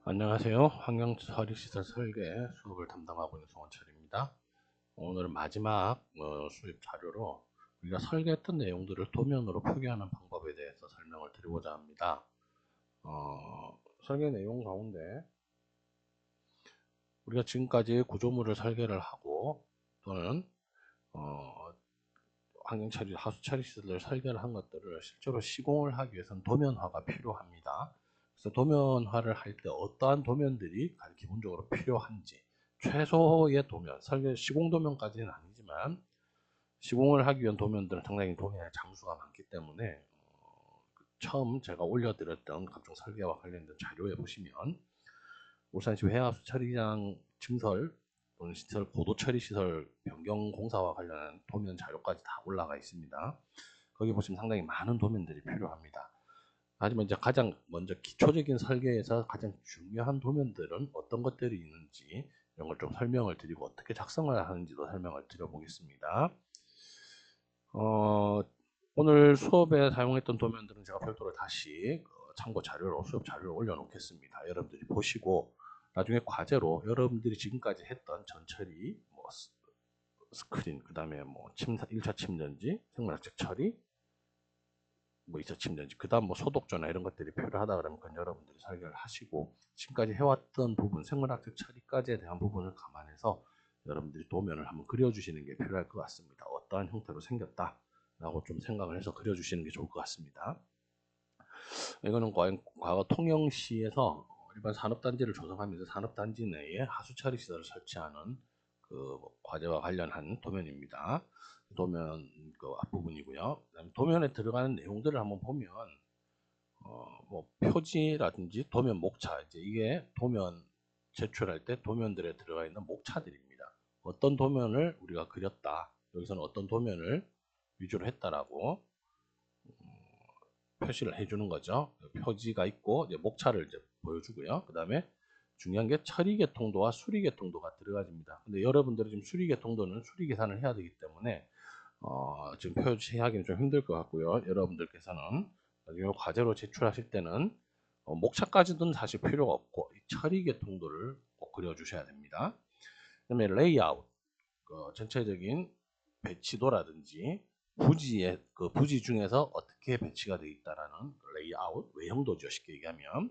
안녕하세요. 환경처리시설 설계 수업을 담당하고 있는 송원철입니다. 오늘은 마지막 수업 자료로 우리가 설계했던 내용들을 도면으로 표기하는 방법에 대해서 설명을 드리고자 합니다. 설계 내용 가운데 우리가 지금까지 구조물을 설계를 하고 또는 환경처리, 하수처리시설을 설계를 한 것들을 실제로 시공을 하기 위해서는 도면화가 필요합니다. 그래서 도면화를 할 때 어떠한 도면들이 기본적으로 필요한지, 최소의 도면, 설계 시공 도면까지는 아니지만 시공을 하기 위한 도면들은 상당히 도면의 장수가 많기 때문에 처음 제가 올려드렸던 각종 설계와 관련된 자료에 보시면 울산시 외하수 처리장 증설 또는 시설 고도 처리 시설 변경 공사와 관련한 도면 자료까지 다 올라가 있습니다. 거기 보시면 상당히 많은 도면들이 필요합니다. 하지만 이제 가장 먼저 기초적인 설계에서 가장 중요한 도면들은 어떤 것들이 있는지 이런 걸 좀 설명을 드리고 어떻게 작성을 하는지도 설명을 드려보겠습니다. 오늘 수업에 사용했던 도면들은 제가 별도로 다시 참고 자료로 수업 자료를 올려놓겠습니다. 여러분들이 보시고 나중에 과제로 여러분들이 지금까지 했던 전처리, 뭐 스크린, 그 다음에 뭐 1차 침전지, 생물학적 처리, 뭐 2차 침전지, 그 다음 뭐 소독조나 이런 것들이 필요하다 그러면 그건 여러분들이 설계를 하시고 지금까지 해왔던 부분, 생물학적 처리까지에 대한 부분을 감안해서 여러분들이 도면을 한번 그려주시는 게 필요할 것 같습니다. 어떠한 형태로 생겼다 라고 좀 생각을 해서 그려주시는 게 좋을 것 같습니다. 이거는 과거 통영시에서 일반 산업단지를 조성하면서 산업단지 내에 하수처리 시설을 설치하는 그 과제와 관련한 도면입니다. 도면 그 앞부분이고요. 그다음에 도면에 들어가는 내용들을 한번 보면 뭐 표지라든지 도면 목차, 이제 이게 도면 제출할 때 도면들에 들어가 있는 목차들입니다. 어떤 도면을 우리가 그렸다, 여기서는 어떤 도면을 위주로 했다라고 표시를 해주는 거죠. 표지가 있고 이제 목차를 이제 보여주고요. 그 다음에 중요한 게 처리계통도와 수리계통도가 들어가집니다. 근데 여러분들이 지금 수리계통도는 수리계산을 해야 되기 때문에 지금 표시하기는 좀 힘들 것 같고요. 여러분들께서는 나중에 과제로 제출하실 때는 목차까지는 사실 필요가 없고 이 처리계통도를 꼭 그려주셔야 됩니다. 그 다음에 레이아웃, 전체적인 배치도라든지 부지의 그 부지 중에서 어떻게 배치가 되어 있다라는 레이아웃, 외형도죠, 쉽게 얘기하면.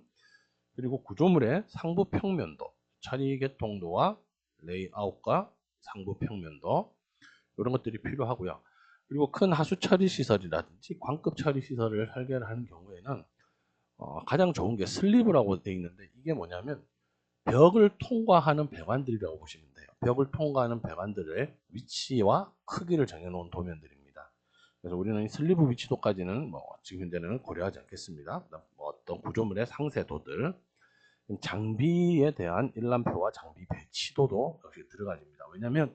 그리고 구조물의 상부 평면도, 처리계통도와 레이아웃과 상부 평면도 이런 것들이 필요하고요. 그리고 큰 하수 처리 시설이라든지 광급 처리 시설을 설계를 하는 경우에는 가장 좋은 게 슬리브라고 되어 있는데 이게 뭐냐면 벽을 통과하는 배관들이라고 보시면 돼요. 벽을 통과하는 배관들의 위치와 크기를 정해놓은 도면들입니다. 그래서 우리는 슬리브 위치도까지는 뭐 지금 현재는 고려하지 않겠습니다. 뭐 어떤 구조물의 상세도들, 장비에 대한 일람표와 장비 배치도도 역시 들어가집니다. 왜냐하면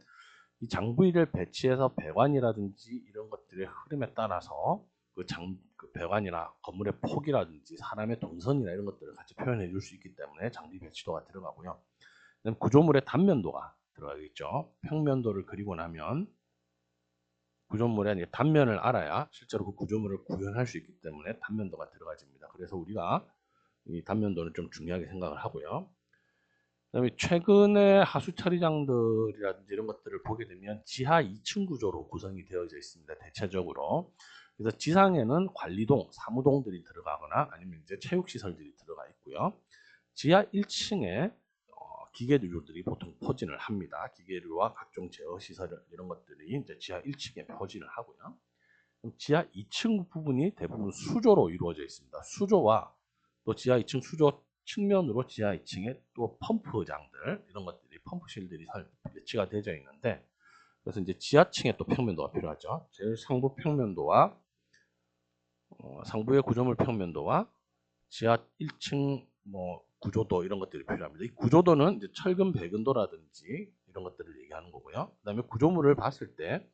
이 장비를 배치해서 배관이라든지 이런 것들의 흐름에 따라서 그 배관이나 건물의 폭이라든지 사람의 동선이나 이런 것들을 같이 표현해 줄 수 있기 때문에 장비 배치도가 들어가고요. 구조물의 단면도가 들어가겠죠. 평면도를 그리고 나면 구조물의 단면을 알아야 실제로 그 구조물을 구현할 수 있기 때문에 단면도가 들어가집니다. 그래서 우리가 이 단면도는 좀 중요하게 생각을 하고요. 그다음에 최근에 하수 처리장들이라든지 이런 것들을 보게 되면 지하 2층 구조로 구성이 되어져 있습니다. 대체적으로. 그래서 지상에는 관리동, 사무동들이 들어가거나 아니면 이제 체육시설들이 들어가 있고요. 지하 1층에 기계류들이 보통 포진을 합니다. 기계류와 각종 제어시설 이런 것들이 이제 지하 1층에 포진을 하고요. 지하 2층 부분이 대부분 수조로 이루어져 있습니다. 수조와 또 지하 2층 수조 측면으로 지하 2층에 또 펌프장들 이런 것들이 펌프실들이 배치가 되어 있는데 그래서 이제 지하층에 또 평면도가 필요하죠. 제일 상부 평면도와 상부의 구조물 평면도와 지하 1층 뭐 구조도 이런 것들이 필요합니다. 이 구조도는 이제 철근 배근도라든지 이런 것들을 얘기하는 거고요. 그다음에 구조물을 봤을 때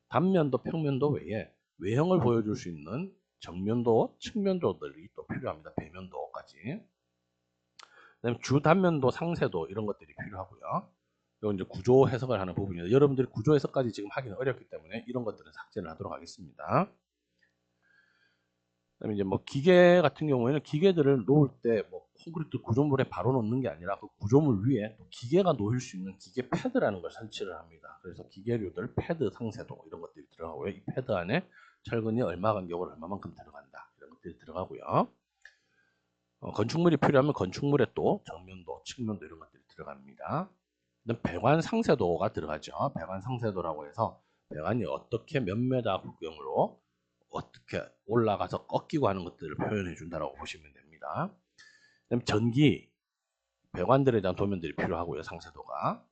단면도 평면도 외에 외형을 보여줄 수 있는 정면도 측면도들이 또 필요합니다. 배면도까지. 그다음에 주단면도 상세도 이런 것들이 필요하고요. 이건 이제 구조 해석을 하는 부분이에요. 여러분들이 구조 해석까지 지금 하기는 어렵기 때문에 이런 것들은 삭제를 하도록 하겠습니다. 그다음에 이제 뭐 기계 같은 경우에는 기계들을 놓을 때 뭐 콘크리트 구조물에 바로 놓는 게 아니라 그 구조물 위에 또 기계가 놓일 수 있는 기계 패드라는 걸 설치를 합니다. 그래서 기계류들 패드 상세도 이런 것들이 들어가고요. 이 패드 안에 철근이 얼마 간격으로 얼마만큼 들어간다 이런 것들이 들어가고요. 건축물이 필요하면 건축물에 또 정면도, 측면도 이런 것들이 들어갑니다. 배관 상세도가 들어가죠. 배관 상세도라고 해서 배관이 어떻게 몇 메다 구경으로 어떻게 올라가서 꺾이고 하는 것들을 표현해 준다고 보시면 됩니다. 그다음에 전기, 배관들에 대한 도면들이 필요하고요. 상세도가.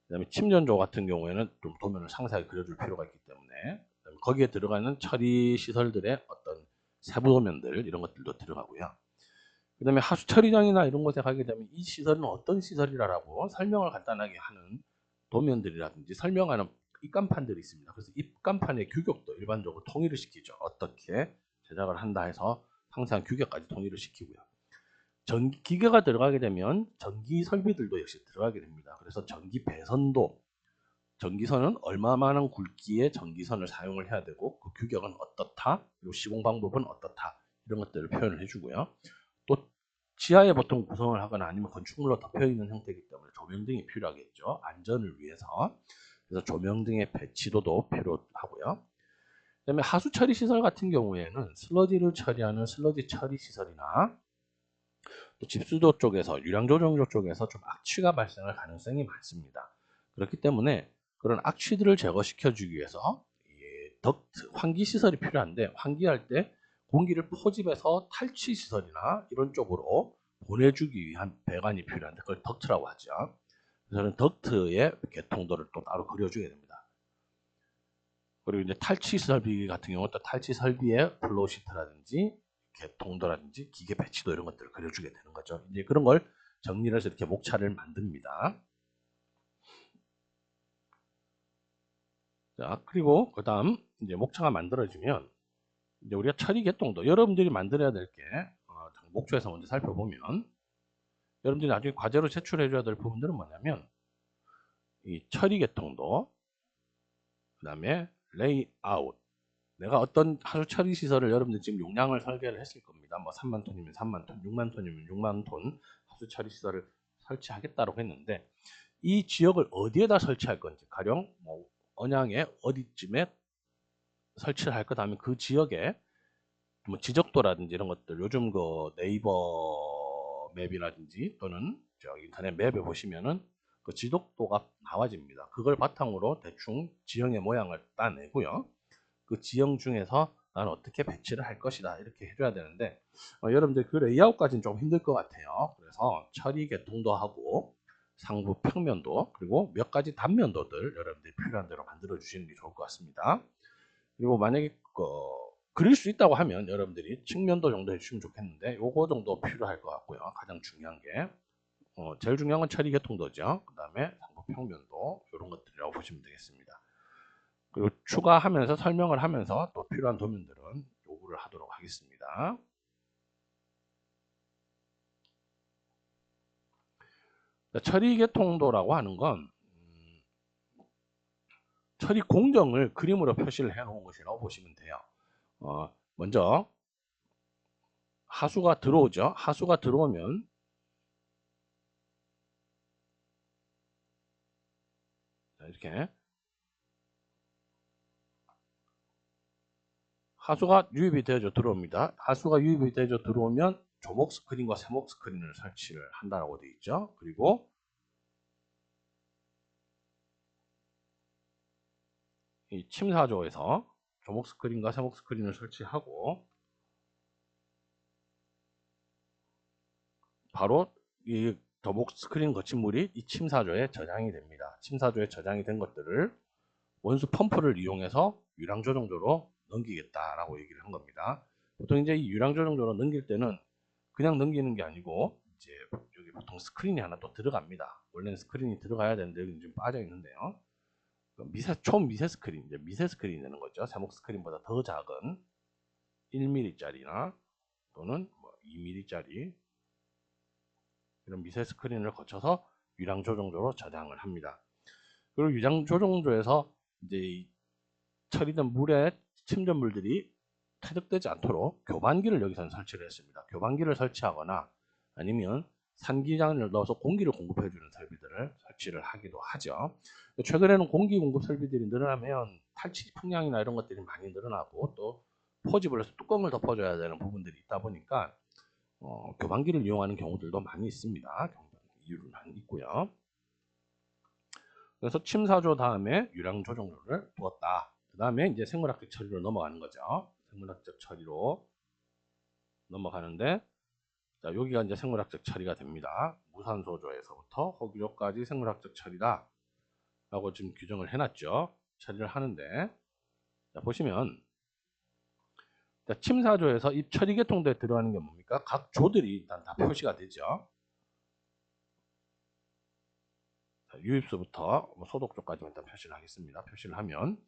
그다음에 침전조 같은 경우에는 좀 도면을 상세하게 그려줄 필요가 있기 때문에 거기에 들어가는 처리 시설들의 어떤 세부 도면들 이런 것들도 들어가고요. 그 다음에 하수 처리장이나 이런 곳에 가게 되면 이 시설은 어떤 시설이라고 설명을 간단하게 하는 도면들이라든지 설명하는 입간판들이 있습니다. 그래서 입간판의 규격도 일반적으로 통일을 시키죠. 어떻게 제작을 한다 해서 상세한 규격까지 통일을 시키고요. 전기 기계가 들어가게 되면 전기 설비들도 역시 들어가게 됩니다. 그래서 전기 배선도 전기선은 얼마만한 굵기의 전기선을 사용을 해야 되고 그 규격은 어떻다 그리고 시공 방법은 어떻다 이런 것들을 표현을 해주고요. 또 지하에 보통 구성을 하거나 아니면 건축물로 덮여 있는 형태이기 때문에 조명등이 필요하겠죠. 안전을 위해서. 그래서 조명등의 배치도도 필요하고요. 그다음에 하수 처리 시설 같은 경우에는 슬러지를 처리하는 슬러지 처리 시설이나 또 집수도 쪽에서 유량조정조 쪽에서 좀 악취가 발생할 가능성이 많습니다. 그렇기 때문에 그런 악취들을 제거시켜 주기 위해서 덕트 환기 시설이 필요한데 환기할 때 공기를 포집해서 탈취 시설이나 이런 쪽으로 보내주기 위한 배관이 필요한데 그걸 덕트라고 하죠. 그래서 덕트의 개통도를 또 따로 그려줘야 됩니다. 그리고 이제 탈취 설비 같은 경우 또 탈취 설비의 플로우시트라든지 개통도라든지 기계 배치도 이런 것들을 그려주게 되는 거죠. 이제 그런 걸 정리를 해서 이렇게 목차를 만듭니다. 자, 그리고 그 다음 이제 목차가 만들어지면 이제 우리가 처리 개통도 여러분들이 만들어야 될 게 목표에서 먼저 살펴보면 여러분들이 나중에 과제로 제출해 줘야 될 부분들은 뭐냐면 이 처리 개통도 그 다음에 레이아웃 내가 어떤 하수 처리 시설을 여러분들 지금 용량을 설계를 했을 겁니다. 뭐 3만 톤이면 3만 톤, 6만 톤이면 6만 톤 하수 처리 시설을 설치하겠다고 했는데 이 지역을 어디에다 설치할 건지 가령 뭐 언양에 어디쯤에 설치를 할 거다 하면 그 지역에 뭐 지적도라든지 이런 것들 요즘 그 네이버 맵이라든지 또는 저 인터넷 맵에 보시면은 그 지적도가 나와집니다. 그걸 바탕으로 대충 지형의 모양을 따내고요. 그 지형 중에서 나는 어떻게 배치를 할 것이다 이렇게 해줘야 되는데 여러분들 그 레이아웃까지는 좀 힘들 것 같아요. 그래서 처리 개통도 하고 상부 평면도 그리고 몇 가지 단면도들 여러분들이 필요한 대로 만들어 주시는 게 좋을 것 같습니다. 그리고 만약에 그릴 수 있다고 하면 여러분들이 측면도 정도 해주시면 좋겠는데 요거 정도 필요할 것 같고요. 가장 중요한 게 제일 중요한 건 처리 개통도죠. 그 다음에 상부 평면도 이런 것들이라고 보시면 되겠습니다. 그리고 추가하면서 설명을 하면서 또 필요한 도면들은 요구를 하도록 하겠습니다. 처리 개통도라고 하는 건 처리 공정을 그림으로 표시를 해 놓은 것이라고 보시면 돼요. 먼저 하수가 들어오죠. 하수가 들어오면 이렇게 하수가 유입이 되어져 들어옵니다. 하수가 유입이 되어져 들어오면 조목 스크린과 세목 스크린을 설치를 한다고 되어 있죠. 그리고 이 침사조에서 조목 스크린과 세목 스크린을 설치하고 바로 이 조목 스크린 거친물이 이 침사조에 저장이 됩니다. 침사조에 저장이 된 것들을 원수 펌프를 이용해서 유량 조정조로 넘기겠다라고 얘기를 한 겁니다. 보통 이제 이 유량 조정조로 넘길 때는 그냥 넘기는 게 아니고 이제 여기 보통 스크린이 하나 또 들어갑니다. 원래는 스크린이 들어가야 되는데 여기 좀 빠져 있는데요. 초미세 스크린, 이제 미세 스크린이 되는 거죠. 세목 스크린보다 더 작은 1mm짜리나 또는 뭐 2mm짜리 이런 미세 스크린을 거쳐서 유량 조정조로 저장을 합니다. 그리고 유량 조정조에서 이제 처리된 물의 침전물들이 퇴적되지 않도록 교반기를 여기서는 설치를 했습니다. 교반기를 설치하거나 아니면 산기장을 넣어서 공기를 공급해주는 설비들을 설치를 하기도 하죠. 최근에는 공기 공급 설비들이 늘어나면 탈취 풍량이나 이런 것들이 많이 늘어나고 또 포집을 해서 뚜껑을 덮어줘야 되는 부분들이 있다 보니까 교반기를 이용하는 경우들도 많이 있습니다. 이유는 많이 있고요. 그래서 침사조 다음에 유량 조정조를 두었다. 그 다음에 이제 생물학적 처리로 넘어가는 거죠. 생물학적 처리로 넘어가는데, 자, 여기가 이제 생물학적 처리가 됩니다. 무산소조에서부터 호기조까지 생물학적 처리다 라고 지금 규정을 해놨죠. 처리를 하는데, 자, 보시면, 자, 침사조에서 이 처리 계통도에 들어가는 게 뭡니까? 각 조들이 일단 다 표시가 되죠. 자, 유입수부터 소독조까지만 일단 표시를 하겠습니다. 표시를 하면,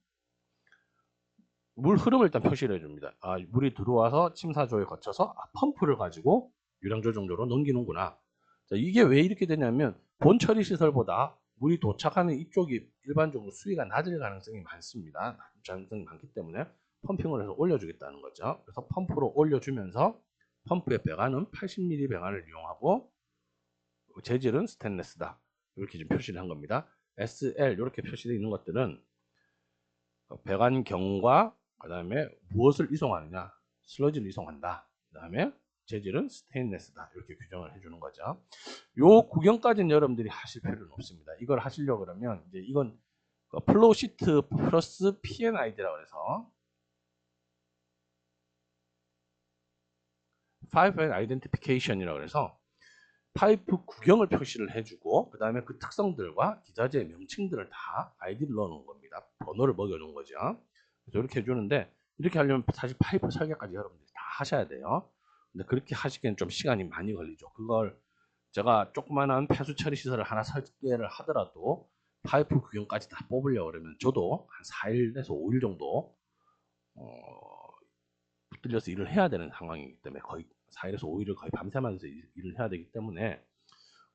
물 흐름을 일단 표시를 해줍니다. 물이 들어와서 침사조에 거쳐서 펌프를 가지고 유량조정조로 넘기는구나. 자, 이게 왜 이렇게 되냐면 본 처리 시설보다 물이 도착하는 이쪽이 일반적으로 수위가 낮을 가능성이 많습니다. 가능성이 많기 때문에 펌핑을 해서 올려주겠다는 거죠. 그래서 펌프로 올려주면서 펌프의 배관은 80mm 배관을 이용하고 재질은 스테인리스다. 이렇게 지금 표시를 한 겁니다. SL 이렇게 표시되어 있는 것들은 배관경과 그 다음에 무엇을 이송하느냐, 슬러지를 이송한다. 그 다음에 재질은 스테인레스다. 이렇게 규정을 해주는 거죠. 요 구경까지는 여러분들이 하실 필요는 없습니다. 이걸 하시려고 그러면 이제 이건 플로우시트 플러스 P&ID라고 해서 파이프 앤 아이덴티피케이션이라고 해서 파이프 구경을 표시를 해주고 그 다음에 그 특성들과 기자재의 명칭들을 다 아이디를 넣어놓은 겁니다. 번호를 먹여놓은 거죠. 그래서 이렇게 해주는데 이렇게 하려면 사실 파이프 설계까지 여러분들이 다 하셔야 돼요. 근데 그렇게 하시기엔 좀 시간이 많이 걸리죠. 그걸 제가 조그만한 폐수 처리 시설을 하나 설계를 하더라도 파이프 구경까지 다 뽑으려고 그러면 저도 한 4일에서 5일 정도 붙들려서 일을 해야 되는 상황이기 때문에 거의 4일에서 5일을 거의 밤새면서 일을 해야 되기 때문에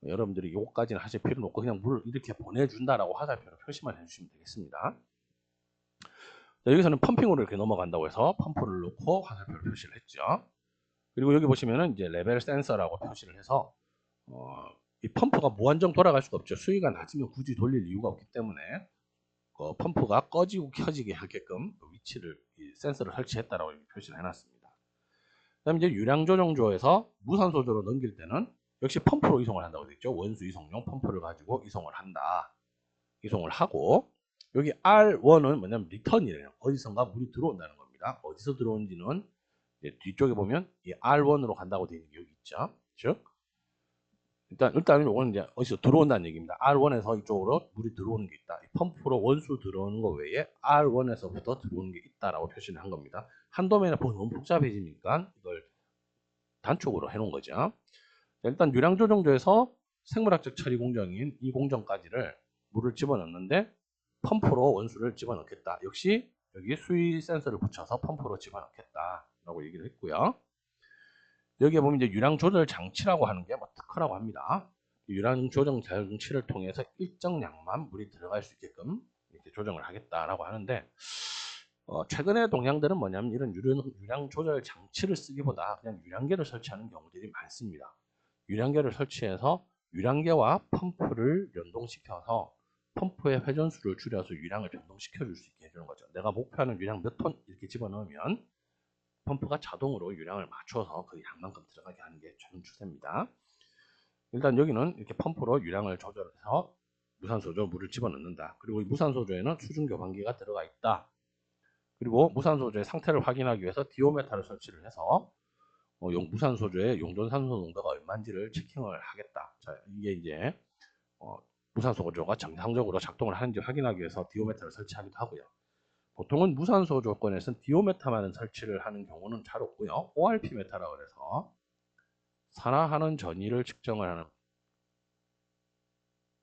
여러분들이 요거까지는 하실 필요는 없고 그냥 물을 이렇게 보내준다라고 화살표로 표시만 해주시면 되겠습니다. 자, 여기서는 펌핑으로 이렇게 넘어간다고 해서 펌프를 놓고 화살표를 표시를 했죠. 그리고 여기 보시면은 이제 레벨 센서라고 표시를 해서 이 펌프가 무한정 돌아갈 수가 없죠. 수위가 낮으면 굳이 돌릴 이유가 없기 때문에 펌프가 꺼지고 켜지게 하게끔 위치를 센서를 설치했다라고 표시를 해놨습니다. 그다음 이제 유량 조정조에서 무산소조로 넘길 때는 역시 펌프로 이송을 한다고 되어 있죠. 원수 이송용 펌프를 가지고 이송을 한다. 이송을 하고 여기 R1은 뭐냐면 리턴이래요. 어디선가 물이 들어온다는 겁니다. 어디서 들어온지는 뒤쪽에 보면 이 R1으로 간다고 되어 있는 게 여기 있죠. 즉 일단 이거는 이제 어디서 들어온다는 얘기입니다. R1에서 이쪽으로 물이 들어오는 게 있다. 이 펌프로 원수 들어오는 거 외에 R1에서부터 들어오는 게 있다라고 표시를 한 겁니다. 한 도면에 보면 너무 복잡해지니까 이걸 단축으로 해놓은 거죠. 일단 유량 조정조에서 생물학적 처리 공정인 이 공정까지를 물을 집어넣는데 펌프로 원수를 집어넣겠다. 역시 여기 수위 센서를 붙여서 펌프로 집어넣겠다라고 얘기를 했고요. 여기에 보면 이제 유량 조절 장치라고 하는 게 특허라고 합니다. 유량 조정 장치를 통해서 일정량만 물이 들어갈 수 있게끔 이렇게 조정을 하겠다라고 하는데 최근의 동향들은 뭐냐면 이런 유량 조절 장치를 쓰기보다 그냥 유량계를 설치하는 경우들이 많습니다. 유량계를 설치해서 유량계와 펌프를 연동시켜서 펌프의 회전수를 줄여서 유량을 변동시켜 줄 수 있게 해주는 거죠. 내가 목표하는 유량 몇 톤 이렇게 집어넣으면 펌프가 자동으로 유량을 맞춰서 그 양만큼 들어가게 하는 게 최근 추세입니다. 일단 여기는 이렇게 펌프로 유량을 조절해서 무산소조 물을 집어넣는다. 그리고 이 무산소조에는 수중 교환기가 들어가 있다. 그리고 무산소조의 상태를 확인하기 위해서 디오메타를 설치를 해서 무산소조의 용존산소 농도가 얼마인지를 체킹을 하겠다. 자, 이게 이제 무산소조가 정상적으로 작동을 하는지 확인하기 위해서 디오메타를 설치하기도 하고요. 보통은 무산소 조건에서는 디오메타만 설치를 하는 경우는 잘 없고요. ORP 메타라고 해서 산화하는 전위를 측정을 하는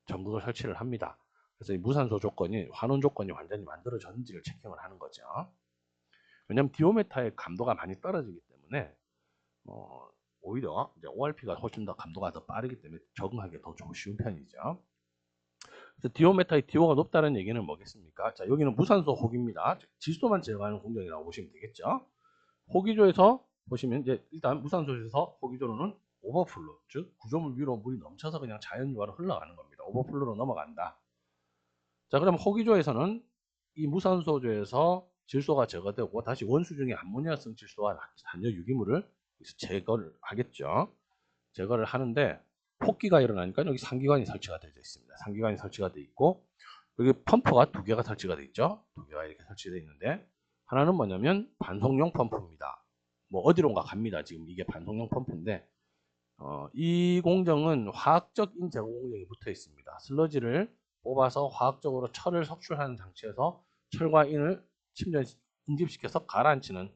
전극을 설치를 합니다. 그래서 이 무산소 조건이 환원 조건이 완전히 만들어졌는지를 체킹을 하는 거죠. 왜냐하면 디오메타의 감도가 많이 떨어지기 때문에 오히려 이제 ORP가 훨씬 더 감도가 더 빠르기 때문에 적응하기 더 쉬운 편이죠. 그래서 디오메타의 디오가 높다는 얘기는 뭐겠습니까? 자, 여기는 무산소 혹입니다. 질소만 제거하는 공정이라고 보시면 되겠죠. 호기조에서 보시면 이제 일단 무산소에서 호기조로는 오버플로, 즉 구조물 위로 물이 넘쳐서 그냥 자연유화로 흘러가는 겁니다. 오버플로로 넘어간다. 자, 그럼 호기조에서는 이 무산소조에서 질소가 제거되고 다시 원수 중에 암모니아성 질소와 잔여 유기물을 제거를 하겠죠. 제거를 하는데 폭기가 일어나니까 여기 상기관이 설치가 되어 있습니다. 상기관이 설치가 되어 있고 여기 펌프가 두 개가 설치가 되어 있죠. 두 개가 이렇게 설치되어 있는데 하나는 뭐냐면 반송용 펌프입니다. 뭐 어디론가 갑니다. 지금 이게 반송용 펌프인데 이 공정은 화학적 인 제거 공정이 붙어 있습니다. 슬러지를 뽑아서 화학적으로 철을 석출하는 장치에서 철과 인을 침전 응집시켜서 가라앉히는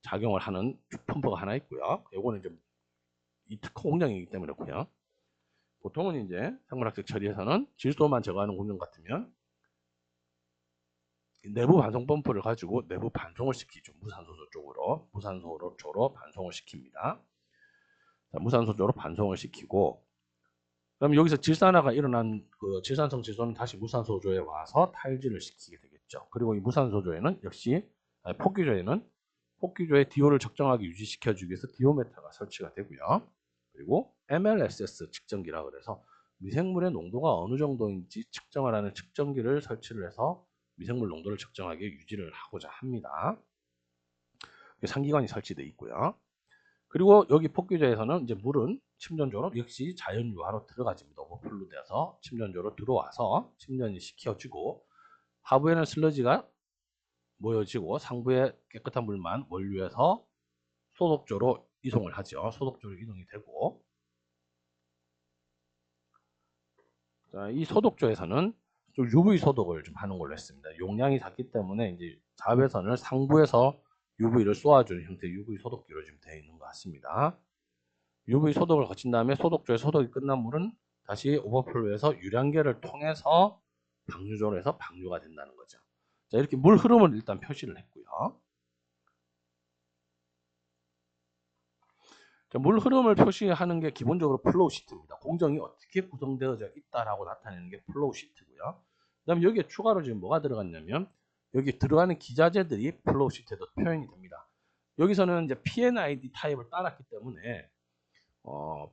작용을 하는 펌프가 하나 있고요. 이거는 이제 이 특허 공정이기 때문에 그렇고요. 보통은 이제 생물학적 처리에서는 질소만 제거하는 공정 같으면 내부 반송 펌프를 가지고 내부 반송을 시키죠. 무산소조 쪽으로 무산소조로 반송을 시킵니다. 자, 무산소조로 반송을 시키고 그럼 여기서 질산화가 일어난 그 질산성 질소는 다시 무산소조에 와서 탈질을 시키게 되겠죠. 그리고 이 무산소조에는 역시 폭기조에는 폭기조의 DO를 적정하게 유지시켜주기 위해서 디오메타가 설치가 되고요. 그리고 MLSS 측정기라 그래서 미생물의 농도가 어느 정도인지 측정을 하는 측정기를 설치를 해서 미생물 농도를 적정하게 유지를 하고자 합니다. 상기관이 설치되어 있고요. 그리고 여기 폭기조에서는 이제 물은 침전조로 역시 자연유화로 들어가집니다. 오버플로 돼서 침전조로 들어와서 침전이 시켜지고 하부에는 슬러지가 모여지고 상부에 깨끗한 물만 원류해서 소독조로 이송을 하죠. 소독조로 이동이 되고 자, 이 소독조에서는 좀 UV 소독을 좀 하는 걸로 했습니다. 용량이 작기 때문에 이제 자외선을 상부에서 UV를 쏘아주는 형태의 UV 소독기로 지금 되어 있는 것 같습니다. UV 소독을 거친 다음에 소독조의 소독이 끝난 물은 다시 오버플로에서 유량계를 통해서 방류조로 해서 방류가 된다는 거죠. 자, 이렇게 물 흐름을 일단 표시를 했고요. 자, 물 흐름을 표시하는 게 기본적으로 플로우 시트입니다. 공정이 어떻게 구성되어져 있다라고 나타내는 게 플로우 시트고요. 그 다음에 여기에 추가로 지금 뭐가 들어갔냐면 여기 들어가는 기자재들이 플로우 시트에도 표현이 됩니다. 여기서는 이제 P&ID 타입을 따랐기 때문에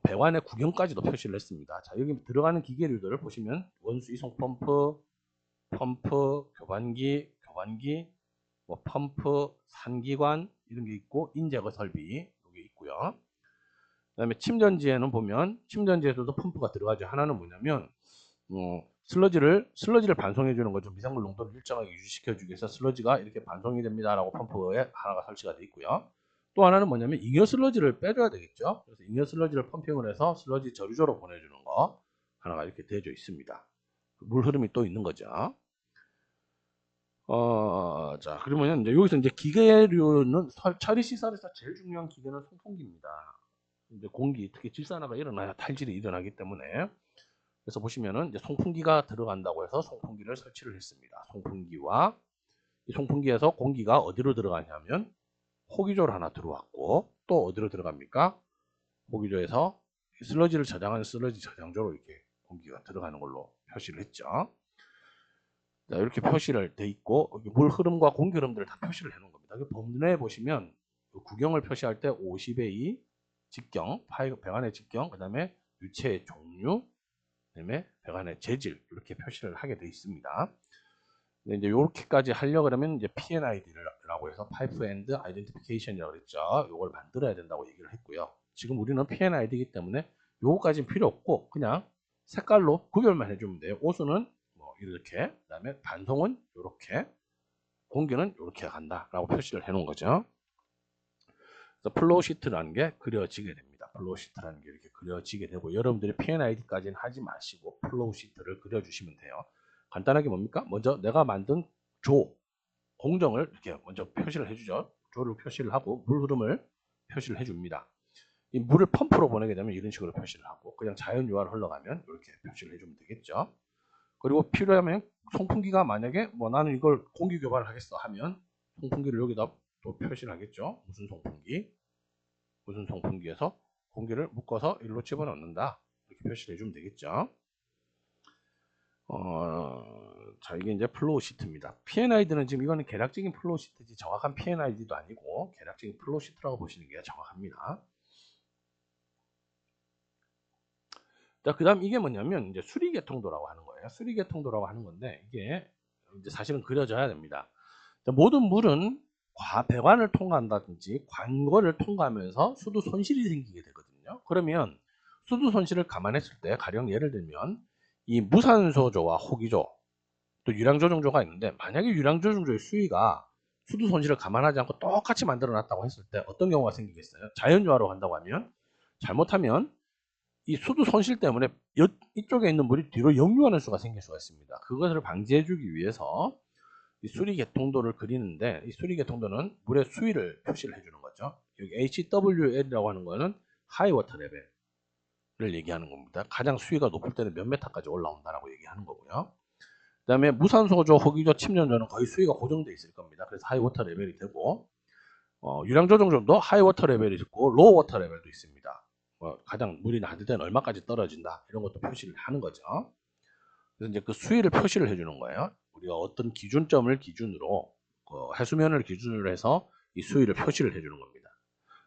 배관의 구경까지도 표시를 했습니다. 자, 여기 들어가는 기계류들을 보시면 원수 이송 펌프, 교반기, 뭐 펌프, 산기관 이런 게 있고 인제거 설비 여기 있고요. 그다음에 침전지에는 보면 침전지에서도 펌프가 들어가죠. 하나는 뭐냐면 슬러지를 반송해 주는 거죠. 미생물 농도를 일정하게 유지시켜 주기 위해서 슬러지가 이렇게 반송이 됩니다라고 펌프에 하나가 설치가 되어 있고요. 또 하나는 뭐냐면 잉여 슬러지를 빼줘야 되겠죠. 그래서 잉여 슬러지를 펌핑을 해서 슬러지 저류조로 보내주는 거 하나가 이렇게 되어져 있습니다. 물 흐름이 또 있는 거죠. 자, 그러면 이제 여기서 이제 기계류는 처리 시설에서 제일 중요한 기계는 송풍기입니다. 이제 공기, 특히 질산화가 일어나야 탈질이 일어나기 때문에 그래서 보시면은 이제 송풍기가 들어간다고 해서 송풍기를 설치를 했습니다. 송풍기와 이 송풍기에서 공기가 어디로 들어가냐면 호기조로 하나 들어왔고 또 어디로 들어갑니까? 호기조에서 슬러지를 저장하는 슬러지 저장조로 이렇게 공기가 들어가는 걸로 표시를 했죠. 자, 이렇게 표시를 돼 있고 물 흐름과 공기 흐름들을 다 표시를 해놓은 겁니다. 범례에 보시면 구경을 표시할 때 50의 2 직경, 배관의 직경, 그 다음에 유체의 종류, 그다음에 배관의 재질 이렇게 표시를 하게 되어 있습니다. 근데 이제 이렇게까지 하려고 그러면 이제 P&ID라고 해서 Pipe and Identification이라고 그랬죠. 이걸 만들어야 된다고 얘기를 했고요. 지금 우리는 P&ID이기 때문에 요거까지는 필요 없고 그냥 색깔로 구별만 해주면 돼요. 오수는 뭐 이렇게, 그다음에 반송은 이렇게, 공기는 이렇게 간다라고 표시를 해놓은 거죠. 그래서 플로우 시트라는 게 그려지게 됩니다. 플로우 시트라는 게 이렇게 그려지게 되고 여러분들이 P&ID까지는 하지 마시고 플로우 시트를 그려주시면 돼요. 간단하게 뭡니까? 먼저 내가 만든 조, 공정을 이렇게 먼저 표시를 해주죠. 조를 표시를 하고 물 흐름을 표시를 해줍니다. 이 물을 펌프로 보내게 되면 이런 식으로 표시를 하고 그냥 자연유화로 흘러가면 이렇게 표시를 해주면 되겠죠. 그리고 필요하면 송풍기가 만약에 뭐 나는 이걸 공기 교반을 하겠어 하면 송풍기를 여기다 또 표시를 하겠죠. 무슨 송풍기에서 공기를 묶어서 일로 집어넣는다 이렇게 표시를 해주면 되겠죠. 자, 이게 이제 플로우 시트입니다. P&ID는 지금 이거는 계략적인 플로우 시트지 정확한 P&ID도 아니고 계략적인 플로우 시트라고 보시는 게 정확합니다. 자, 그 다음 이게 뭐냐면 이제 수리계통도라고 하는 거예요. 수리계통도라고 하는 건데 이게 이제 사실은 그려져야 됩니다. 자, 모든 물은 배관을 통과한다든지 관거를 통과하면서 수도 손실이 생기게 되거든요. 그러면 수도 손실을 감안했을 때 가령 예를 들면 이 무산소조와 호기조 또 유량조정조가 있는데 만약에 유량조정조의 수위가 수도 손실을 감안하지 않고 똑같이 만들어 놨다고 했을 때 어떤 경우가 생기겠어요? 자연조화로 간다고 하면 잘못하면 이 수도 손실 때문에 이쪽에 있는 물이 뒤로 역류하는 수가 생길 수가 있습니다. 그것을 방지해 주기 위해서 이 수리계통도를 그리는데 이 수리계통도는 물의 수위를 표시를 해주는 거죠. 여기 HWL이라고 하는 거는 하이워터 레벨을 얘기하는 겁니다. 가장 수위가 높을 때는 몇 메타까지 올라온다라고 얘기하는 거고요. 그 다음에 무산소조, 호기조, 침전조는 거의 수위가 고정되어 있을 겁니다. 그래서 하이워터 레벨이 되고 유량조정조도 하이워터 레벨이 있고 로우워터 레벨도 있습니다. 가장 물이 낮을 때는 얼마까지 떨어진다 이런 것도 표시를 하는 거죠. 그래서 이제 그 수위를 표시를 해주는 거예요. 우리가 어떤 기준점을 기준으로 해수면을 기준으로 해서 이 수위를 표시를 해주는 겁니다.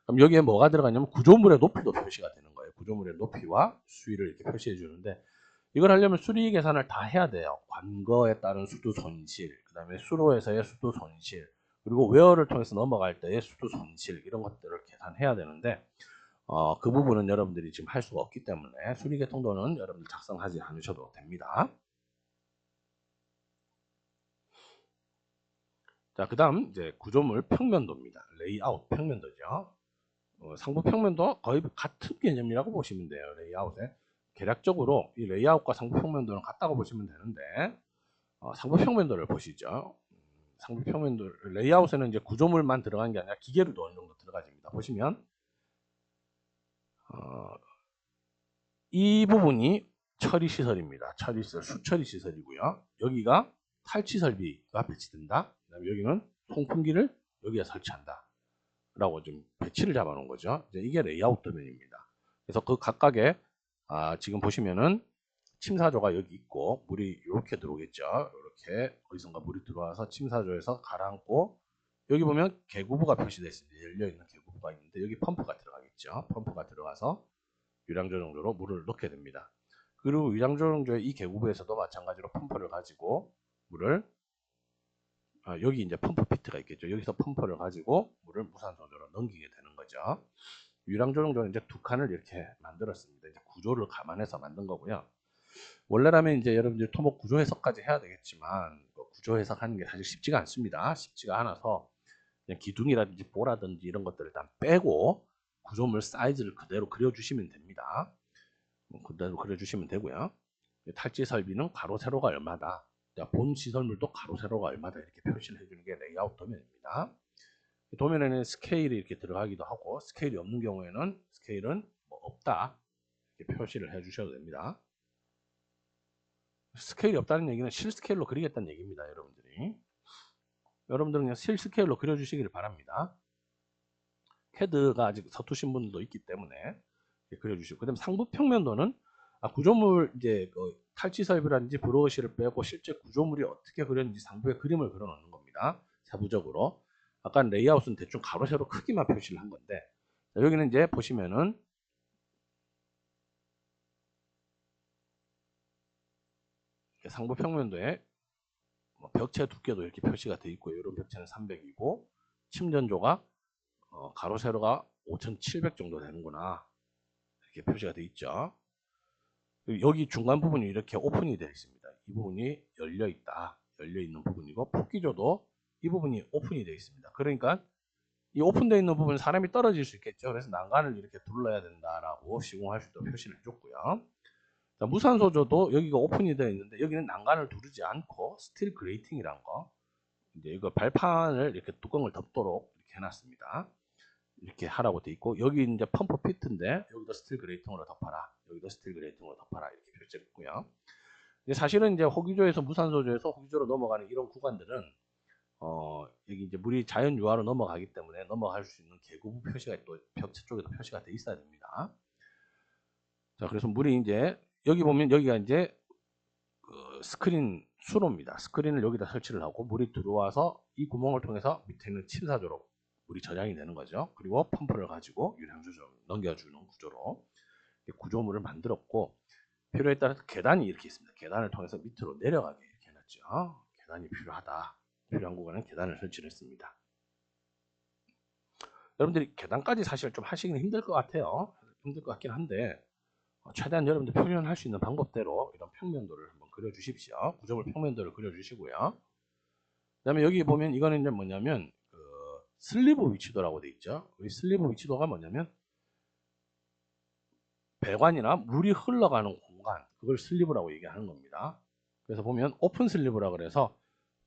그럼 여기에 뭐가 들어가냐면 구조물의 높이도 표시가 되는 거예요. 구조물의 높이와 수위를 이렇게 표시해 주는데 이걸 하려면 수리 계산을 다 해야 돼요. 관거에 따른 수도 손실, 그 다음에 수로에서의 수도 손실, 그리고 웨어를 통해서 넘어갈 때의 수도 손실 이런 것들을 계산해야 되는데 그 부분은 여러분들이 지금 할 수가 없기 때문에 수리계통도는 여러분들 작성하지 않으셔도 됩니다. 자, 그 다음 이제 구조물 평면도입니다. 레이아웃 평면도죠. 상부 평면도 거의 같은 개념이라고 보시면 돼요. 레이아웃에 계략적으로 이 레이아웃과 상부 평면도는 같다고 보시면 되는데 상부 평면도를 보시죠. 상부 평면도 레이아웃에는 이제 구조물만 들어간 게 아니라 기계류도 어느 정도 들어가집니다. 보시면 이 부분이 처리 시설입니다. 처리 시설, 수처리 시설이고요. 여기가 탈취 설비가 배치된다. 그다음에 여기는 송풍기를 여기에 설치한다. 라고 좀 배치를 잡아 놓은 거죠. 이게 레이아웃 도면입니다. 그래서 그 각각의 지금 보시면은 침사조가 여기 있고 물이 이렇게 들어오겠죠. 이렇게 어디선가 물이 들어와서 침사조에서 가라앉고 여기 보면 개구부가 표시되어 있습니다. 열려있는 개구부가 있는데 여기 펌프가 들어가겠죠. 펌프가 들어가서 유량조정조로 물을 넣게 됩니다. 그리고 유량조정조의 이 계구부에서도 마찬가지로 펌프를 가지고 물을 여기 이제 펌프 피트가 있겠죠. 여기서 펌프를 가지고 물을 무산소조로 넘기게 되는 거죠. 유량조정조는 이제 두 칸을 이렇게 만들었습니다. 이제 구조를 감안해서 만든 거고요. 원래라면 이제 여러분들 토목 구조 해석까지 해야 되겠지만 구조 해석하는 게 사실 쉽지가 않습니다. 쉽지가 않아서 그냥 기둥이라든지 보라든지 이런 것들을 일단 빼고 구조물 사이즈를 그대로 그려주시면 됩니다. 그대로 그려주시면 되고요. 탈지 설비는 가로 세로가 얼마다. 본 시설물도 가로 세로가 얼마다 이렇게 표시를 해주는 게 레이아웃 도면입니다. 도면에는 스케일이 이렇게 들어가기도 하고 스케일이 없는 경우에는 스케일은 뭐 없다 이렇게 표시를 해주셔도 됩니다. 스케일이 없다는 얘기는 실스케일로 그리겠다는 얘기입니다. 여러분들은 그냥 실스케일로 그려주시길 바랍니다. 캐드가 아직 서투신 분들도 있기 때문에 그려주시고, 그 다음 상부 평면도는 구조물 이제 탈취 설비라든지 브러쉬를 빼고 실제 구조물이 어떻게 그렸는지 상부에 그림을 그려 놓는 겁니다. 세부적으로. 아까 레이아웃은 대충 가로 세로 크기만 표시를 한 건데 여기는 이제 보시면은 상부 평면도에 벽체 두께도 이렇게 표시가 되어 있고 이런 벽체는 300이고 침전조가 가로 세로가 5700 정도 되는구나 이렇게 표시가 되어 있죠. 여기 중간 부분이 이렇게 오픈이 되어 있습니다. 이 부분이 열려 있다. 열려 있는 부분이고 폭기조도 이 부분이 오픈이 되어 있습니다. 그러니까 이 오픈되어 있는 부분 사람이 떨어질 수 있겠죠. 그래서 난간을 이렇게 둘러야 된다라고 시공할 수도 표시를 해줬고요. 자, 무산소조도 여기가 오픈이 되어 있는데 여기는 난간을 두르지 않고 스틸 그레이팅이란 거 이제 이거 발판을 이렇게 뚜껑을 덮도록 이렇게 해놨습니다. 이렇게 하라고 돼 있고 여기 이제 펌프 피트인데 여기도 스틸 그레이팅으로 덮어라. 여기도 스틸 그레이팅으로 덮어라 이렇게 표시했고요. 사실은 이제 호기조에서 무산소조에서 호기조로 넘어가는 이런 구간들은 여기 이제 물이 자연 유화로 넘어가기 때문에 넘어갈 수 있는 계구부 표시가 또 벽체 쪽에도 표시가 돼 있어야 됩니다. 자, 그래서 물이 이제 여기 보면 여기가 이제 스크린 수로입니다. 스크린을 여기다 설치를 하고 물이 들어와서 이 구멍을 통해서 밑에 있는 침사조로 물이 저장이 되는 거죠. 그리고 펌프를 가지고 유량조절 넘겨주는 구조로 구조물을 만들었고, 필요에 따라서 계단이 이렇게 있습니다. 계단을 통해서 밑으로 내려가게 이렇게 해놨죠. 계단이 필요하다. 필요한 구간은 계단을 설치를 했습니다. 여러분들이 계단까지 사실 좀 하시기는 힘들 것 같아요. 힘들 것 같긴 한데 최대한 여러분들 표현할 수 있는 방법대로 이런 평면도를 한번 그려주십시오. 구조물 평면도를 그려주시고요. 그 다음에 여기 보면 이거는 이제 뭐냐면 슬리브 위치도라고 돼 있죠. 이 슬리브 위치도가 뭐냐면 배관이나 물이 흘러가는 공간, 그걸 슬리브라고 얘기하는 겁니다. 그래서 보면 오픈 슬리브라 그래서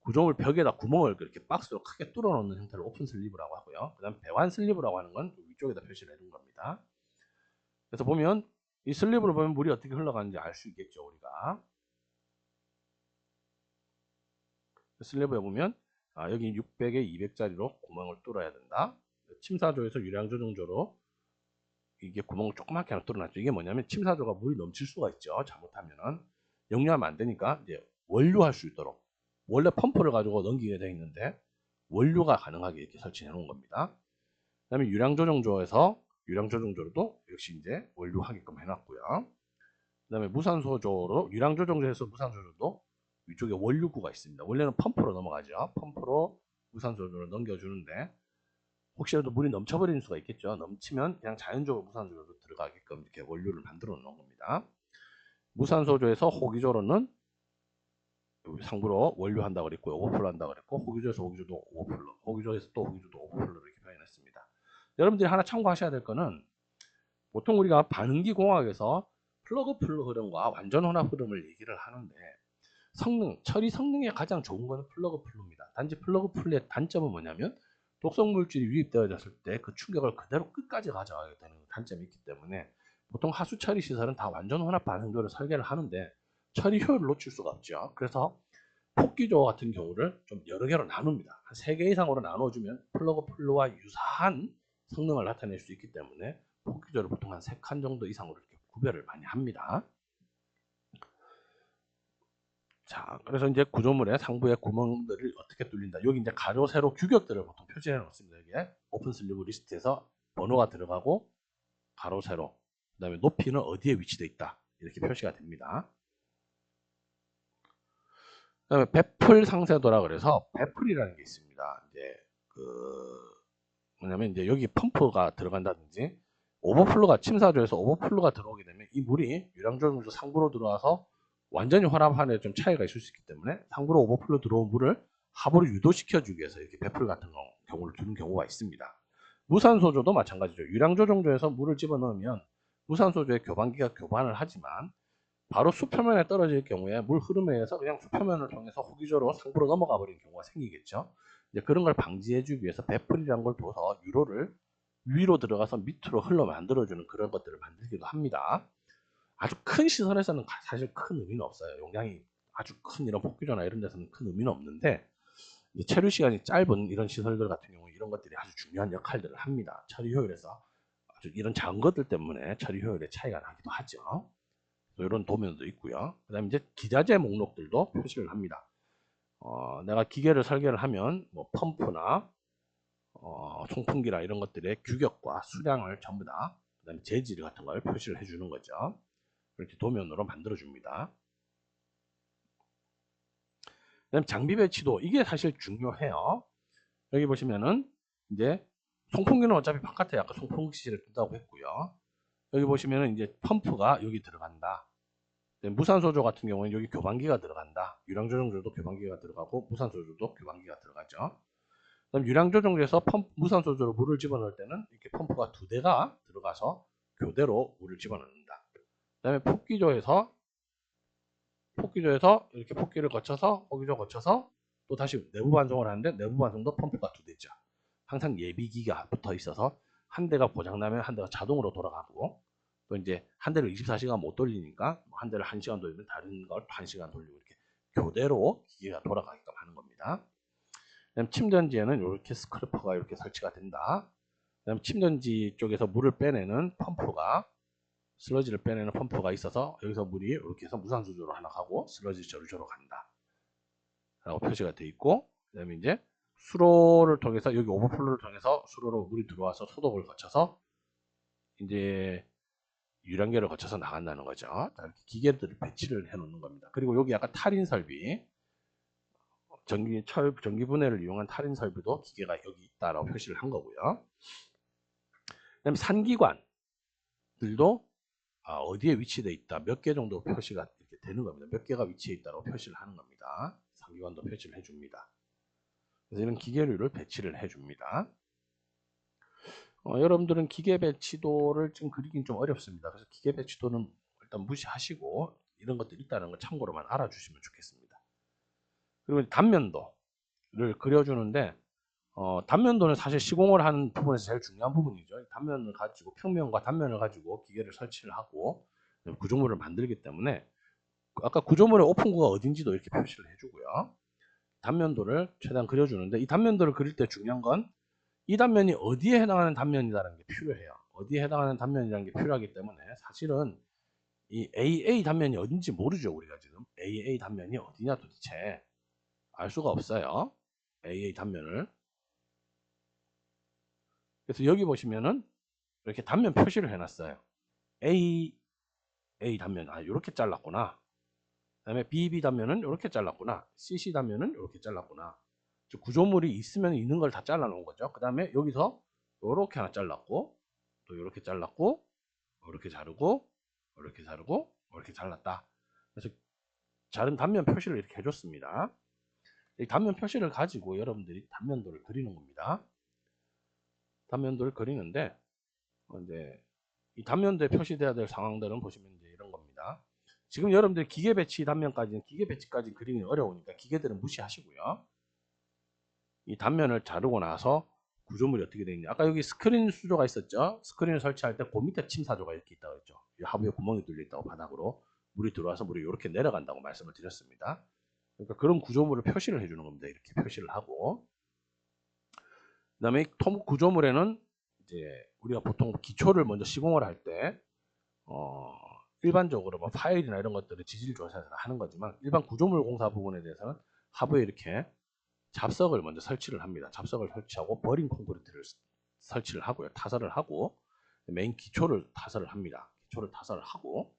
구조물 벽에다 구멍을 그렇게 박스로 크게 뚫어 놓는 형태를 오픈 슬리브라고 하고요. 그 다음 배관 슬리브라고 하는 건 위쪽에다 표시를 해둔 겁니다. 그래서 보면 이 슬리브를 보면 물이 어떻게 흘러가는지 알 수 있겠죠, 우리가. 슬리브에 보면 여기 600에 200짜리로 구멍을 뚫어야 된다. 침사조에서 유량 조정조로 이게 구멍을 조그맣게 하나 뚫어놨죠. 이게 뭐냐면 침사조가 물이 넘칠 수가 있죠. 잘못하면은 역류하면 안 되니까 이제 원류할 수 있도록, 원래 펌프를 가지고 넘기게 되어 있는데 원류가 가능하게 이렇게 설치해 놓은 겁니다. 그 다음에 유량 조정조에서 유량 조정조로도 역시 이제 원류하게끔 해놨고요. 그 다음에 무산소조로 유량 조정조에서 무산소조도 위쪽에 원류구가 있습니다. 원래는 펌프로 넘어가죠. 펌프로 무산소조를 넘겨주는데 혹시라도 물이 넘쳐버리는 수가 있겠죠. 넘치면 그냥 자연적으로 무산소조로 들어가게끔 이렇게 원료를 만들어 놓은 겁니다. 무산소조에서 호기조로는 상부로 원료한다고 그랬고요. 오버플로 한다고 그랬고, 호기조에서 호기조도 오버플로, 호기조에서 또 호기조도 오버플로 이렇게 표현했습니다. 여러분들이 하나 참고하셔야 될 거는 보통 우리가 반응기 공학에서 플러그 플루 흐름과 완전 혼합 흐름을 얘기를 하는데 성능, 처리 성능에 가장 좋은 거는 플러그 플루입니다. 단지 플러그 플루의 단점은 뭐냐면 독성 물질이 유입되어졌을 때 그 충격을 그대로 끝까지 가져가게 되는 단점이 있기 때문에 보통 하수 처리 시설은 다 완전 혼합 반응도를 설계를 하는데 처리 효율을 놓칠 수가 없죠. 그래서 폭기조 같은 경우를 좀 여러 개로 나눕니다. 한 3개 이상으로 나눠주면 플러그 플루와 유사한 성능을 나타낼 수 있기 때문에 폭기조를 보통 한 3칸 정도 이상으로 이렇게 구별을 많이 합니다. 자, 그래서 이제 구조물의 상부의 구멍들을 어떻게 뚫린다. 여기 이제 가로, 세로 규격들을 보통 표시해 놓습니다. 이게 오픈 슬리브 리스트에서 번호가 들어가고 가로, 세로, 그 다음에 높이는 어디에 위치되어 있다. 이렇게 표시가 됩니다. 그 다음에 배풀 상세도라 그래서 배풀이라는 게 있습니다. 이제 뭐냐면 이제 여기 펌프가 들어간다든지 오버플로가 침사조에서 오버플로가 들어오게 되면 이 물이 유량조정조 상부로 들어와서 완전히 혼합하는데 좀 차이가 있을 수 있기 때문에 상부로 오버플로 들어온 물을 하부로 유도시켜주기 위해서 이렇게 배풀 같은 경우를 두는 경우가 있습니다. 무산소조도 마찬가지죠. 유량조정조에서 물을 집어넣으면 무산소조의 교반기가 교반을 하지만 바로 수표면에 떨어질 경우에 물 흐름에 의해서 그냥 수표면을 통해서 호기조로 상부로 넘어가 버리는 경우가 생기겠죠. 이제 그런 걸 방지해주기 위해서 배풀이라는 걸 둬서 유로를 위로 들어가서 밑으로 흘러 만들어주는 그런 것들을 만들기도 합니다. 아주 큰 시설에서는 사실 큰 의미는 없어요. 용량이 아주 큰 이런 폭기조나 이런 데서는 큰 의미는 없는데 체류 시간이 짧은 이런 시설들 같은 경우 이런 것들이 아주 중요한 역할들을 합니다. 처리 효율에서 아주 이런 작은 것들 때문에 처리 효율에 차이가 나기도 하죠. 이런 도면도 있고요. 그 다음에 이제 기자재 목록들도 표시를 합니다. 내가 기계를 설계를 하면 뭐 펌프나 송풍기나 이런 것들의 규격과 수량을 전부 다, 그 다음에 재질 같은 걸 표시를 해주는 거죠. 이렇게 도면으로 만들어줍니다. 그 다음에 장비 배치도 이게 사실 중요해요. 여기 보시면은 이제 송풍기는 어차피 바깥에 아까 송풍기 실을 둔다고 했고요. 여기 보시면은 이제 펌프가 여기 들어간다. 무산소조 같은 경우는 여기 교반기가 들어간다. 유량조정조도 교반기가 들어가고 무산소조도 교반기가 들어가죠. 그럼 유량조정조에서 무산소조로 물을 집어넣을 때는 이렇게 펌프가 2대가 들어가서 교대로 물을 집어넣는다. 그 다음에 폭기조에서 이렇게 폭기를 거쳐서 호기조 거쳐서 또 다시 내부 반송을 하는데 내부 반송도 펌프가 2대죠. 항상 예비기가 붙어 있어서 한 대가 고장나면 한 대가 자동으로 돌아가고 또 이제 한 대를 24시간 못 돌리니까 한 대를 1시간 돌리면 다른 걸 1시간 돌리고 이렇게 교대로 기계가 돌아가게끔 하는 겁니다. 그다음 침전지에는 이렇게 스크래퍼가 이렇게 설치가 된다. 그다음 침전지 쪽에서 물을 빼내는 펌프가 슬러지를 빼내는 펌프가 있어서 여기서 물이 이렇게 해서 무산소조로 하나 가고 슬러지 저로 간다. 라고 표시가 되어 있고, 그 다음에 이제 수로를 통해서, 여기 오버플로를 통해서 수로로 물이 들어와서 소독을 거쳐서 이제 유량계를 거쳐서 나간다는 거죠. 자, 이렇게 기계들을 배치를 해 놓는 겁니다. 그리고 여기 약간 탈인 설비, 전기 분해를 이용한 탈인 설비도 기계가 여기 있다라고 표시를 한 거고요. 그다음에 산기관들도 어디에 위치되어 있다, 몇 개 정도 표시가 이렇게 되는 겁니다. 몇 개가 위치해 있다고 표시를 하는 겁니다. 산기관도 표시를 해줍니다. 그래서 이런 기계류를 배치를 해줍니다. 여러분들은 기계 배치도를 지금 그리긴 좀 어렵습니다. 그래서 기계 배치도는 일단 무시하시고 이런 것들이 있다는 걸 참고로만 알아주시면 좋겠습니다. 그리고 단면도를 그려주는데 단면도는 사실 시공을 하는 부분에서 제일 중요한 부분이죠. 단면을 가지고 평면과 단면을 가지고 기계를 설치를 하고 구조물을 만들기 때문에 아까 구조물의 오픈구가 어딘지도 이렇게 표시를 해주고요. 단면도를 최대한 그려주는데 이 단면도를 그릴 때 중요한 건 이 단면이 어디에 해당하는 단면이라는 게 필요해요. 어디에 해당하는 단면이라는 게 필요하기 때문에 사실은 이 AA 단면이 어딘지 모르죠. 우리가 지금 AA 단면이 어디냐 도대체 알 수가 없어요. AA 단면을. 그래서 여기 보시면은 이렇게 단면 표시를 해놨어요. A 단면, 이렇게 잘랐구나. 그 다음에 BB 단면은 이렇게 잘랐구나. CC 단면은 이렇게 잘랐구나. 구조물이 있으면 있는 걸 다 잘라 놓은 거죠. 그 다음에 여기서 이렇게 하나 잘랐고, 또 이렇게 잘랐고, 이렇게 자르고, 이렇게 자르고, 이렇게 잘랐다. 그래서 자른 단면 표시를 이렇게 해줬습니다. 이 단면 표시를 가지고 여러분들이 단면도를 그리는 겁니다. 단면도를 그리는데, 이제 이 단면도에 표시돼야 될 상황들은 보시면 이제 이런 겁니다. 지금 여러분들 기계 배치 단면까지는 기계 배치까지 그리기 어려우니까 기계들은 무시하시고요. 이 단면을 자르고 나서 구조물이 어떻게 되어 있냐. 아까 여기 스크린 수조가 있었죠. 스크린을 설치할 때 그 밑에 침사조가 이렇게 있다고 했죠. 하부에 구멍이 뚫려 있다고 바닥으로 물이 들어와서 물이 이렇게 내려간다고 말씀을 드렸습니다. 그러니까 그런 구조물을 표시를 해주는 겁니다. 이렇게 표시를 하고, 그다음에 구조물에는 이제 우리가 보통 기초를 먼저 시공을 할 때 일반적으로 뭐 파일이나 이런 것들을 지질 조사에서 하는 거지만 일반 구조물 공사 부분에 대해서는 하부에 이렇게 잡석을 먼저 설치를 합니다. 잡석을 설치하고 버린 콘크리트를 설치를 하고요. 타설을 하고 메인 기초를 타설을 합니다. 기초를 타설을 하고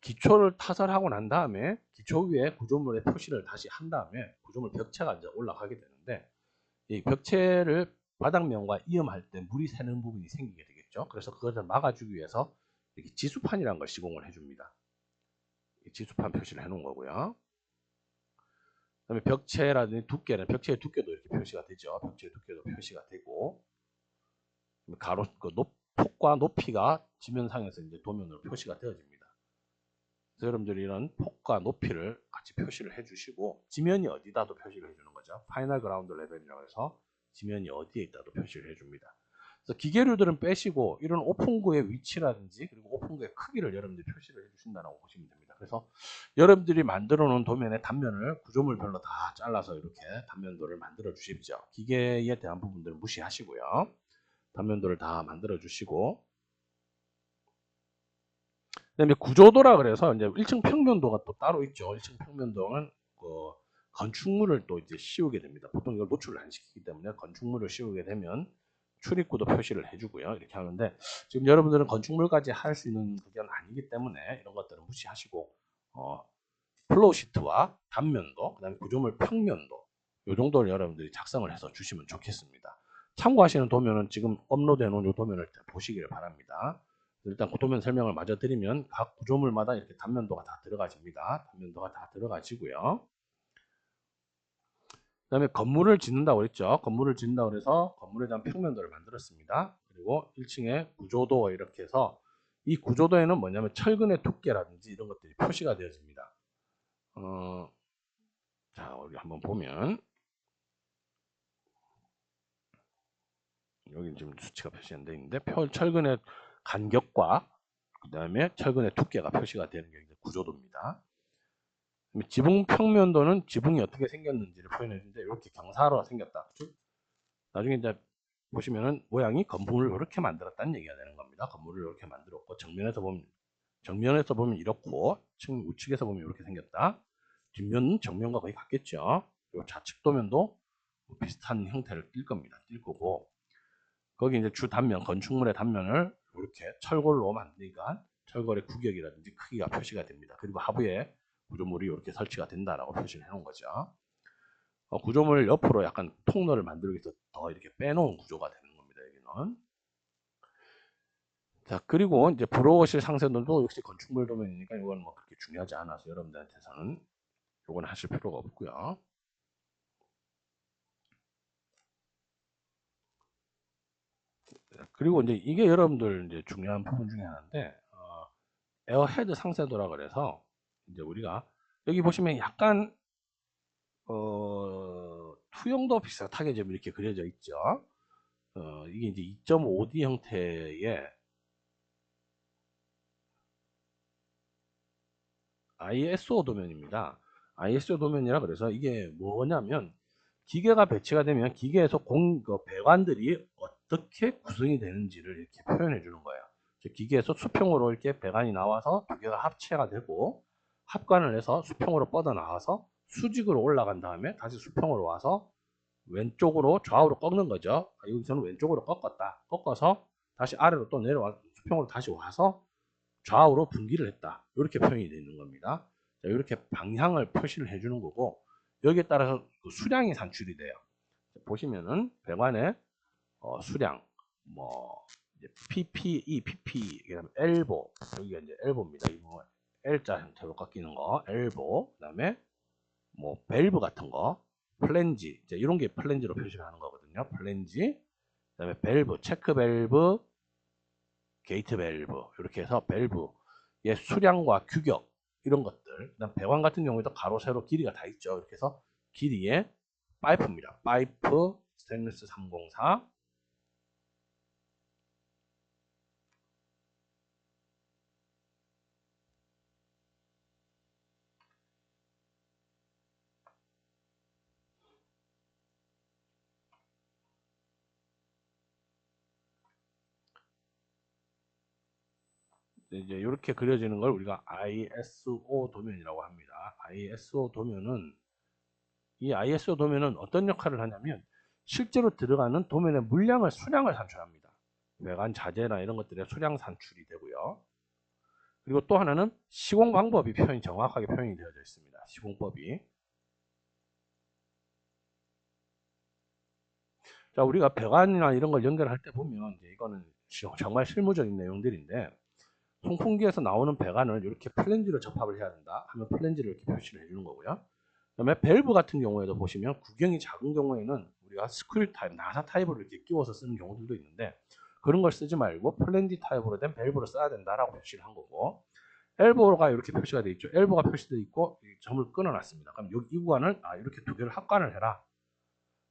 기초를 타설하고 난 다음에 기초 위에 구조물의 표시를 다시 한 다음에 구조물 벽체가 이제 올라가게 되는데 이 벽체를 바닥면과 이음할 때 물이 새는 부분이 생기게 되겠죠. 그래서 그것을 막아주기 위해서 이렇게 지수판이라는 걸 시공을 해줍니다. 지수판 표시를 해놓은 거고요. 그다음에 벽체라든지 두께는 벽체의 두께도 이렇게 표시가 되죠. 벽체의 두께도 표시가 되고 가로 폭과 높이가 지면상에서 이제 도면으로 표시가 되어집니다. 그래서 여러분들이 이런 폭과 높이를 같이 표시를 해주시고 지면이 어디다도 표시를 해주는 거죠. 파이널 그라운드 레벨이라고 해서 지면이 어디에 있다도 표시를 해줍니다. 그래서 기계류들은 빼시고 이런 오픈구의 위치라든지 그리고 오픈구의 크기를 여러분들이 표시를 해주신다고 보시면 됩니다. 그래서 여러분들이 만들어 놓은 도면의 단면을 구조물별로 다 잘라서 이렇게 단면도를 만들어 주십시오. 기계에 대한 부분들은 무시하시고요. 단면도를 다 만들어 주시고, 그다음에 구조도라 그래서 이제 1층 평면도가 또 따로 있죠. 1층 평면도는 건축물을 또 이제 씌우게 됩니다. 보통 이걸 노출을 안 시키기 때문에 건축물을 씌우게 되면 출입구도 표시를 해주고요. 이렇게 하는데 지금 여러분들은 건축물까지 할 수 있는 그게 아니기 때문에 이런 것들은 무시하시고 플로우 시트와 단면도, 그다음에 구조물 평면도 이 정도를 여러분들이 작성을 해서 주시면 좋겠습니다. 참고하시는 도면은 지금 업로드해 놓은 이 도면을 보시기를 바랍니다. 일단 그 도면 설명을 마저 드리면 각 구조물마다 이렇게 단면도가 다 들어가집니다. 단면도가 다 들어가지고요. 그 다음에 건물을 짓는다고 그랬죠. 건물을 짓는다고 그래서 건물에 대한 평면도를 만들었습니다. 그리고 1층에 구조도 이렇게 해서 이 구조도에는 뭐냐면 철근의 두께라든지 이런 것들이 표시가 되어집니다. 자, 우리 한번 보면 여기 지금 수치가 표시가 되어 있는데 철근의 간격과 그 다음에 철근의 두께가 표시가 되는 게 이제 구조도입니다. 지붕 평면도는 지붕이 어떻게 생겼는지를 표현해 주는데 이렇게 경사로 생겼다. 나중에 이제 보시면은 모양이 건물을 이렇게 만들었다는 얘기가 되는 겁니다. 건물을 이렇게 만들었고 정면에서 보면 이렇고 우측에서 보면 이렇게 생겼다. 뒷면은 정면과 거의 같겠죠. 요 좌측 도면도 비슷한 형태를 띌 겁니다. 띌 거고, 거기 이제 주 단면, 건축물의 단면을 이렇게 철골로 만드니까 철골의 구격이라든지 크기가 표시가 됩니다. 그리고 하부에 구조물이 이렇게 설치가 된다라고 표시를 해놓은 거죠. 구조물 옆으로 약간 통로를 만들기 위해서 더 이렇게 빼놓은 구조가 되는 겁니다. 여기는. 자, 그리고 이제 부러워실 상세도도 역시 건축물 도면이니까 이건 뭐 그렇게 중요하지 않아서 여러분들한테서는 이건 하실 필요가 없고요. 그리고 이제 이게 여러분들 이제 중요한 부분 중에 하나인데, 에어헤드 상세도라 그래서 이제 우리가 여기 보시면 약간 투영도 비슷하게 좀 이렇게 그려져 있죠. 이게 이제 2.5D 형태의 ISO 도면입니다. ISO 도면이라 그래서 이게 뭐냐면 기계가 배치가 되면 기계에서 배관들이 어떻게 구성이 되는지를 이렇게 표현해 주는 거예요. 기계에서 수평으로 이렇게 배관이 나와서 두 개가 합체가 되고 합관을 해서 수평으로 뻗어 나와서 수직으로 올라간 다음에 다시 수평으로 와서 왼쪽으로 좌우로 꺾는 거죠. 여기서는 왼쪽으로 꺾었다. 꺾어서 다시 아래로 또 내려와 수평으로 다시 와서 좌우로 분기를 했다. 이렇게 표현이 되는 겁니다. 자, 이렇게 방향을 표시를 해주는 거고 여기에 따라서 그 수량이 산출이 돼요. 보시면은 배관의 수량 뭐 이제 PPE, PP, 그다음에 엘보 여기가 이제 엘보입니다. 이 부분 L자 형태로 꺾이는 거 엘보 그다음에 뭐 밸브 같은 거 플랜지 이제 이런 게 플랜지로 표시를 하는 거거든요. 플랜지 그다음에 밸브 체크 밸브 게이트 밸브 이렇게 해서 밸브의 수량과 규격 이런 것들 그다음 배관 같은 경우에도 가로 세로 길이가 다 있죠. 이렇게 해서 길이의 파이프입니다. 파이프 스테인리스 304 이제 이렇게 그려지는 걸 우리가 ISO 도면이라고 합니다. ISO 도면은 이 ISO 도면은 어떤 역할을 하냐면 실제로 들어가는 도면의 물량을 수량을 산출합니다. 외관 자재나 이런 것들의 수량 산출이 되고요. 그리고 또 하나는 시공 방법이 정확하게 표현이 되어져 있습니다. 시공법이. 자, 우리가 배관이나 이런 걸 연결할 때 보면 이제 이거는 정말 실무적인 내용들인데 송풍기에서 나오는 배관을 이렇게 플랜지로 접합을 해야 된다 하면 플랜지를 이렇게 표시를 해주는 거고요. 그다음에 밸브 같은 경우에도 보시면 구경이 작은 경우에는 우리가 스크류 타입, 나사 타입으로 이렇게 끼워서 쓰는 경우들도 있는데 그런 걸 쓰지 말고 플랜지 타입으로 된 밸브를 써야 된다라고 표시를 한 거고 엘보가 이렇게 표시가 되어 있죠. 엘보가 표시되어 있고 점을 끊어놨습니다. 그럼 여기 이 구간을 이렇게 두 개를 합관을 해라.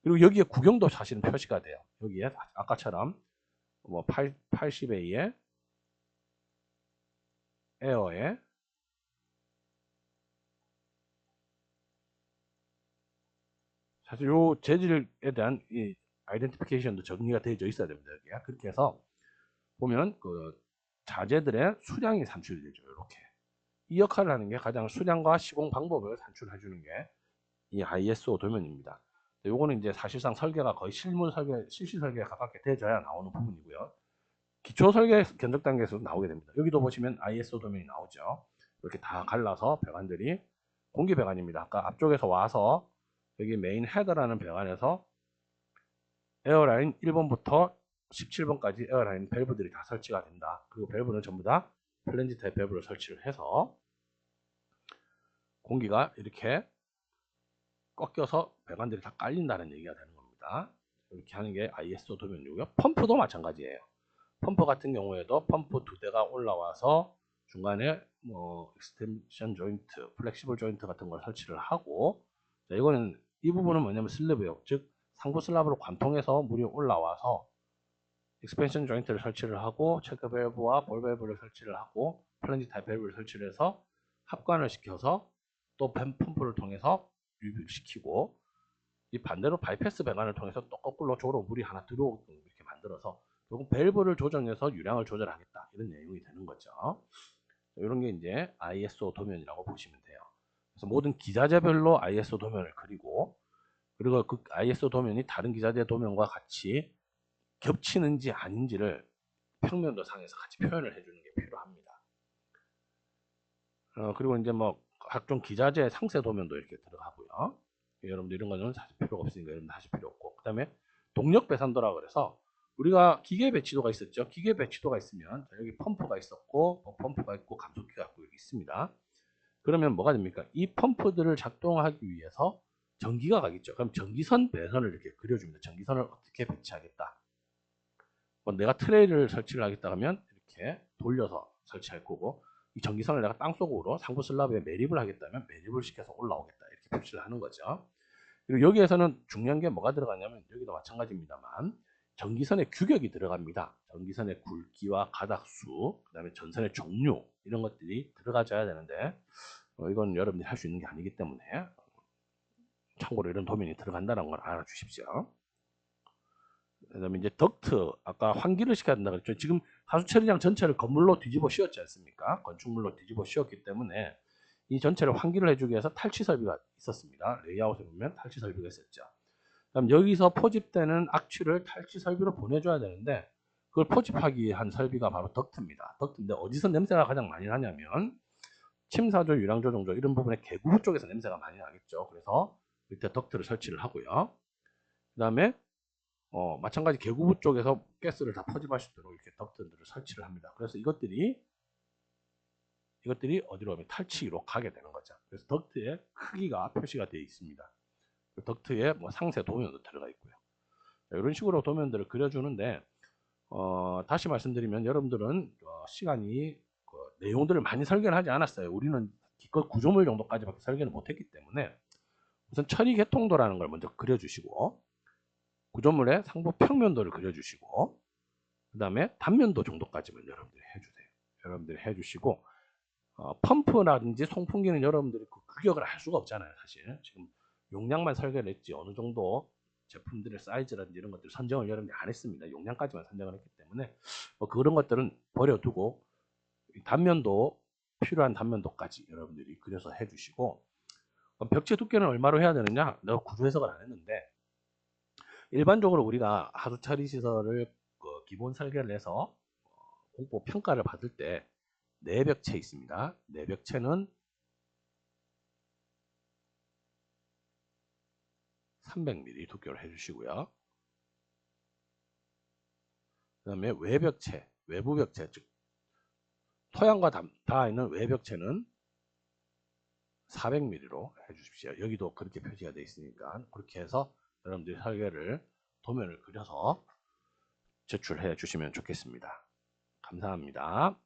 그리고 여기에 구경도 사실은 표시가 돼요. 여기에 아까처럼 뭐 80A에 에어에 사실 요 재질에 대한 이 아이덴티피케이션도 정리가 되어 있어야 됩니다. 여기가. 그렇게 해서 보면 그 자재들의 수량이 산출이 되죠. 이렇게 이 역할을 하는 게 가장 수량과 시공 방법을 산출해 주는 게 이 ISO 도면입니다. 요거는 이제 사실상 설계가 거의 실시 설계에 가깝게 되어야 나오는 부분이고요. 기초 설계 견적 단계에서 나오게 됩니다. 여기도 보시면 ISO 도면이 나오죠. 이렇게 다 갈라서 배관들이 공기 배관입니다. 아까 앞쪽에서 와서 여기 메인 헤더라는 배관에서 에어라인 1번부터 17번까지 에어라인 밸브들이 다 설치가 된다. 그리고 밸브는 전부 다 플랜지 타입 밸브를 설치를 해서 공기가 이렇게 꺾여서 배관들이 다 깔린다는 얘기가 되는 겁니다. 이렇게 하는 게 ISO 도면이고요. 펌프도 마찬가지예요. 펌프 같은 경우에도 펌프 두 대가 올라와서 중간에 뭐 익스텐션 조인트, 플렉시블 조인트 같은 걸 설치를 하고 자, 이거는 이 부분은 뭐냐면 슬래브예요. 즉 상부 슬랍으로 관통해서 물이 올라와서 익스펜션 조인트를 설치를 하고 체크 밸브와 볼 밸브를 설치를 하고 플랜지 타입 밸브를 설치를 해서 합관을 시켜서 또 펌프를 통해서 유입시키고 이 반대로 바이패스 배관을 통해서 또 거꾸로 조로 물이 하나 들어오게끔 이렇게 만들어서 결국 밸브를 조정해서 유량을 조절하겠다 이런 내용이 되는 거죠. 이런 게 이제 ISO 도면이라고 보시면 돼요. 그래서 모든 기자재별로 ISO 도면을 그리고 그리고 그 ISO 도면이 다른 기자재 도면과 같이 겹치는지 아닌지를 평면도 상에서 같이 표현을 해주는 게 필요합니다. 그리고 이제 뭐 각종 기자재 상세 도면도 이렇게 들어가고요. 여러분들 이런 거는 사실 필요가 없으니까 여러분들 하실 필요 없고, 그 다음에 동력 배산도라 그래서 우리가 기계 배치도가 있었죠. 기계 배치도가 있으면 여기 펌프가 있었고, 펌프가 있고 감속기가 있고 여기 있습니다. 그러면 뭐가 됩니까? 이 펌프들을 작동하기 위해서 전기가 가겠죠. 그럼 전기선 배선을 이렇게 그려줍니다. 전기선을 어떻게 배치하겠다. 뭐 내가 트레이를 설치를 하겠다 하면 이렇게 돌려서 설치할 거고, 이 전기선을 내가 땅속으로 상부 슬라브에 매립을 하겠다면 매립을 시켜서 올라오겠다, 이렇게 표시를 하는 거죠. 그리고 여기에서는 중요한 게 뭐가 들어가냐면, 여기도 마찬가지입니다만 전기선의 규격이 들어갑니다. 전기선의 굵기와 가닥수, 그 다음에 전선의 종류, 이런 것들이 들어가줘야 되는데 이건 여러분들이 할 수 있는 게 아니기 때문에 참고로 이런 도면이 들어간다는 걸 알아주십시오. 그다음에 이제 덕트, 아까 환기를 시켜야 된다 그랬죠. 지금 하수 처리장 전체를 건물로 뒤집어 씌웠지 않습니까? 건축물로 뒤집어 씌웠기 때문에 이 전체를 환기를 해주기 위해서 탈취 설비가 있었습니다. 레이아웃에 보면 탈취 설비가 있었죠. 그럼 여기서 포집되는 악취를 탈취 설비로 보내줘야 되는데, 그걸 포집하기 위한 설비가 바로 덕트입니다. 덕트인데 어디서 냄새가 가장 많이 나냐면 침사조, 유량조, 정조 이런 부분에 개구부 쪽에서 냄새가 많이 나겠죠. 그래서 밑에 덕트를 설치를 하고요. 그 다음에 마찬가지 개구부 쪽에서 가스를 다 포집할 수 있도록 이렇게 덕트들을 설치를 합니다. 그래서 이것들이 어디로 가면 탈취로 가게 되는 거죠. 그래서 덕트의 크기가 표시가 되어 있습니다. 그 덕트에 뭐 상세 도면도 들어가 있고요. 이런 식으로 도면들을 그려주는데, 다시 말씀드리면 여러분들은 시간이 내용들을 많이 설계를 하지 않았어요. 우리는 기껏 구조물 정도까지밖에 설계를 못했기 때문에 우선 처리 개통도라는 걸 먼저 그려주시고, 구조물의 상부 평면도를 그려주시고, 그 다음에 단면도 정도까지만 여러분들이 해주세요. 여러분들이 해주시고, 펌프라든지 송풍기는 여러분들이 그 규격을 알 수가 없잖아요. 사실 지금 용량만 설계를 했지 어느 정도 제품들의 사이즈라든지 이런 것들 선정을 여러분들이 안 했습니다. 용량까지만 선정을 했기 때문에 뭐 그런 것들은 버려두고 단면도, 필요한 단면도까지 여러분들이 그려서 해주시고, 벽체 두께는 얼마로 해야 되느냐, 내가 구조 해석을 안 했는데 일반적으로 우리가 하수 처리 시설을 기본 설계를 해서 공법 평가를 받을 때 내벽체 있습니다. 내벽체는 300mm 두께로 해주시고요. 그 다음에 외벽체, 외부 벽체, 즉 토양과 닿아 있는 외벽체는 400mm로 해주십시오. 여기도 그렇게 표시가 되어 있으니까 그렇게 해서 여러분들이 설계를 도면을 그려서 제출해 주시면 좋겠습니다. 감사합니다.